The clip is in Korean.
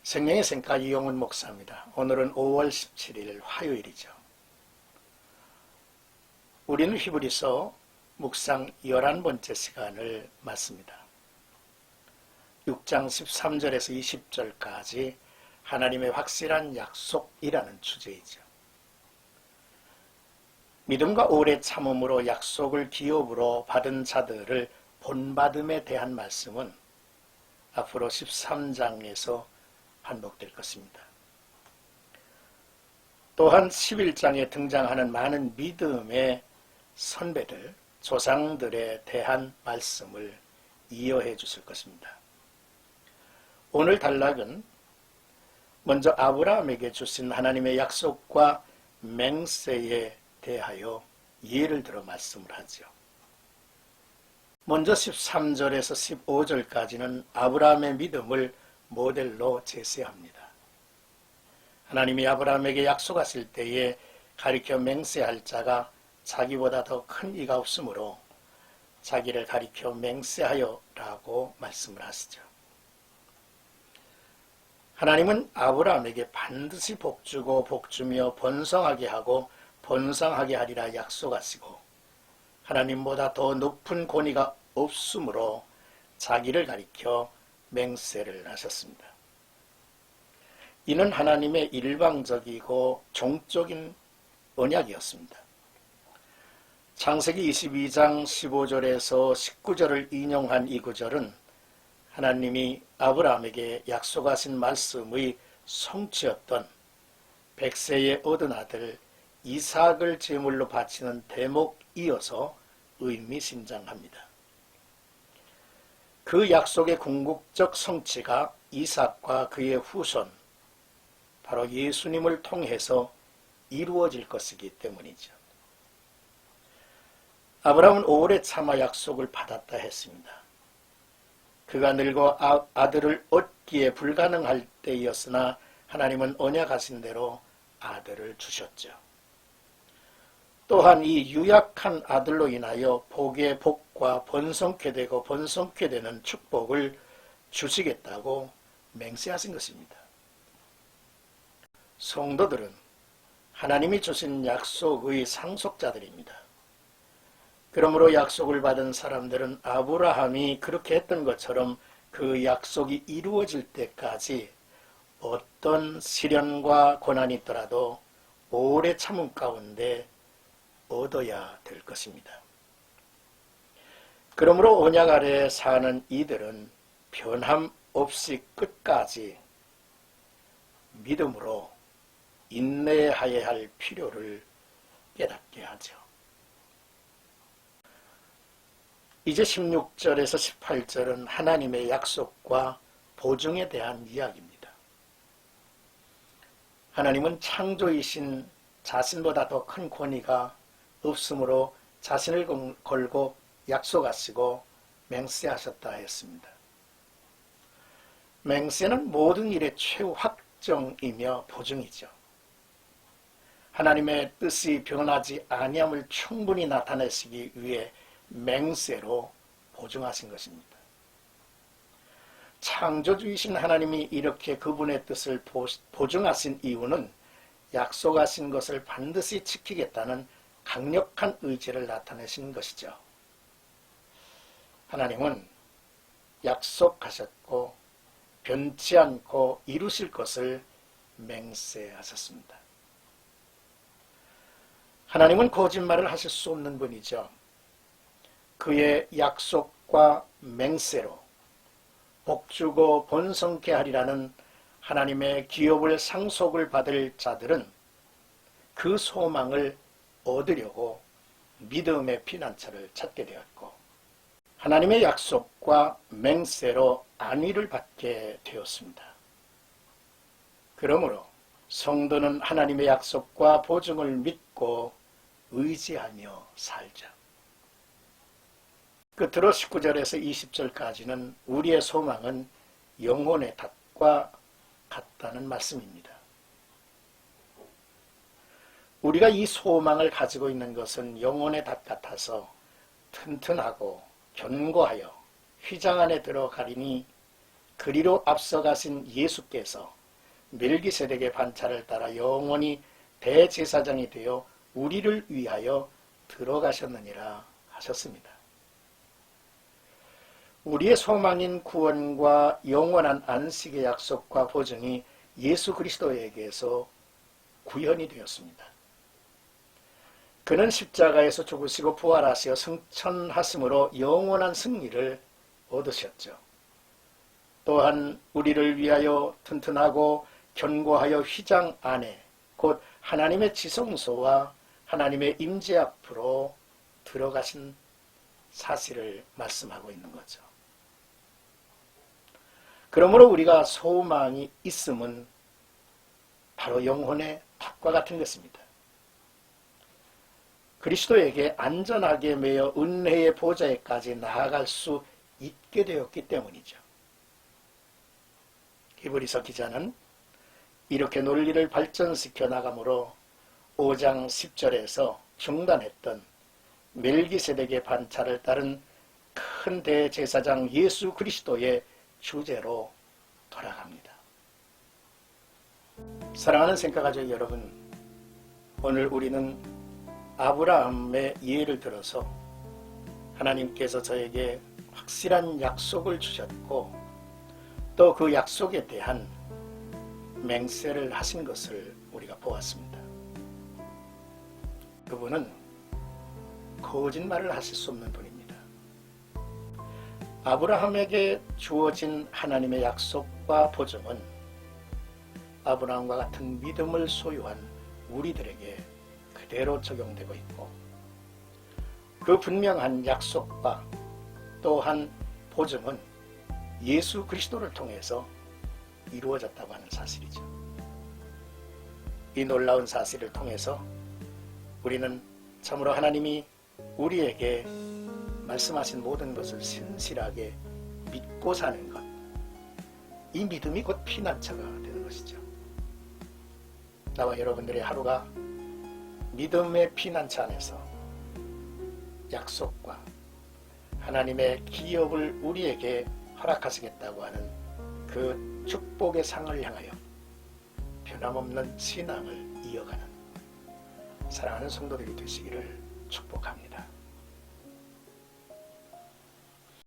생명의 샘가 이용훈 목사입니다. 오늘은 5월 17일 화요일이죠. 우리는 히브리서 묵상 11번째 시간을 맞습니다. 6장 13절에서 20절까지 하나님의 확실한 약속이라는 주제이죠. 믿음과 오래 참음으로 약속을 기업으로 받은 자들을 본받음에 대한 말씀은 앞으로 13장에서 반복될 것입니다. 또한 11장에 등장하는 많은 믿음의 선배들, 조상들에 대한 말씀을 이어해 주실 것입니다. 오늘 단락은 먼저 아브라함에게 주신 하나님의 약속과 맹세에 대하여 예를 들어 말씀을 하죠. 먼저 13절에서 15절까지는 아브라함의 믿음을 모델로 제시합니다. 하나님이 아브라함에게 약속하실 때에 가리켜 맹세할 자가 자기보다 더 큰 이가 없으므로 자기를 가리켜 맹세하여라고 말씀을 하시죠. 하나님은 아브라함에게 반드시 복주고 복주며 번성하게 하고 번성하게 하리라 약속하시고 하나님보다 더 높은 권위가 없으므로 자기를 가리켜 맹세를 하셨습니다. 이는 하나님의 일방적이고 종적인 언약이었습니다. 창세기 22장 15절에서 19절을 인용한 이 구절은 하나님이 아브라함에게 약속하신 말씀의 성취였던 100세에 얻은 아들 이삭을 제물로 바치는 대목이어서 의미심장합니다. 그 약속의 궁극적 성취가 이삭과 그의 후손, 바로 예수님을 통해서 이루어질 것이기 때문이죠. 아브라함은 오래 참아 약속을 받았다 했습니다. 그가 늙어 아들을 얻기에 불가능할 때였으나 하나님은 언약하신 대로 아들을 주셨죠. 또한 이 유약한 아들로 인하여 복의 복과 번성케 되고 번성케 되는 축복을 주시겠다고 맹세하신 것입니다. 성도들은 하나님이 주신 약속의 상속자들입니다. 그러므로 약속을 받은 사람들은 아브라함이 그렇게 했던 것처럼 그 약속이 이루어질 때까지 어떤 시련과 고난이 있더라도 오래 참음 가운데 얻어야 될 것입니다. 그러므로 언약 아래 사는 이들은 변함없이 끝까지 믿음으로 인내하여야 할 필요를 깨닫게 하죠. 이제 16절에서 18절은 하나님의 약속과 보증에 대한 이야기입니다. 하나님은 창조이신 자신보다 더 큰 권위가 없으므로 자신을 걸고 약속하시고 맹세하셨다 했습니다. 맹세는 모든 일의 최후 확정이며 보증이죠. 하나님의 뜻이 변하지 아니함을 충분히 나타내시기 위해 맹세로 보증하신 것입니다. 창조주이신 하나님이 이렇게 그분의 뜻을 보증하신 이유는 약속하신 것을 반드시 지키겠다는 강력한 의지를 나타내신 것이죠. 하나님은 약속하셨고 변치 않고 이루실 것을 맹세하셨습니다. 하나님은 거짓말을 하실 수 없는 분이죠. 그의 약속과 맹세로 복주고 번성케 하리라는 하나님의 기업을 상속을 받을 자들은 그 소망을 얻으려고 믿음의 피난처를 찾게 되었고 하나님의 약속과 맹세로 안위를 받게 되었습니다. 그러므로 성도는 하나님의 약속과 보증을 믿고 의지하며 살자. 끝으로 19절에서 20절까지는 우리의 소망은 영혼의 닷과 같다는 말씀입니다. 우리가 이 소망을 가지고 있는 것은 영혼의 닷 같아서 튼튼하고 견고하여 휘장 안에 들어가리니 그리로 앞서가신 예수께서 멜기세덱의 반차를 따라 영원히 대제사장이 되어 우리를 위하여 들어가셨느니라 하셨습니다. 우리의 소망인 구원과 영원한 안식의 약속과 보증이 예수 그리스도에게서 구현이 되었습니다. 그는 십자가에서 죽으시고 부활하시어 승천하심으로 영원한 승리를 얻으셨죠. 또한 우리를 위하여 튼튼하고 견고하여 휘장 안에 곧 하나님의 지성소와 하나님의 임재 앞으로 들어가신 사실을 말씀하고 있는 거죠. 그러므로 우리가 소망이 있음은 바로 영혼의 탑과 같은 것입니다. 그리스도에게 안전하게 매여 은혜의 보좌에까지 나아갈 수 있게 되었기 때문이죠. 히브리서 기자는 이렇게 논리를 발전시켜 나가므로 5장 10절에서 중단했던 멜기세덱의 반차를 따른 큰 대제사장 예수 그리스도의 주제로 돌아갑니다. 사랑하는 생각가족 여러분, 오늘 우리는 아브라함의 예를 들어서 하나님께서 저에게 확실한 약속을 주셨고 또 그 약속에 대한 맹세를 하신 것을 우리가 보았습니다. 그분은 거짓말을 하실 수 없는 분입니다. 아브라함에게 주어진 하나님의 약속과 보증은 아브라함과 같은 믿음을 소유한 우리들에게 그대로 적용되고 있고, 그 분명한 약속과 또한 보증은 예수 그리스도를 통해서 이루어졌다고 하는 사실이죠. 이 놀라운 사실을 통해서 우리는 참으로 하나님이 우리에게 말씀하신 모든 것을 신실하게 믿고 사는 것, 이 믿음이 곧 피난처가 되는 것이죠. 나와 여러분들의 하루가 믿음의 피난처 안에서 약속과 하나님의 기업을 우리에게 허락하시겠다고 하는 그 축복의 상을 향하여 변함없는 신앙을 이어가는 사랑하는 성도들이 되시기를 축복합니다.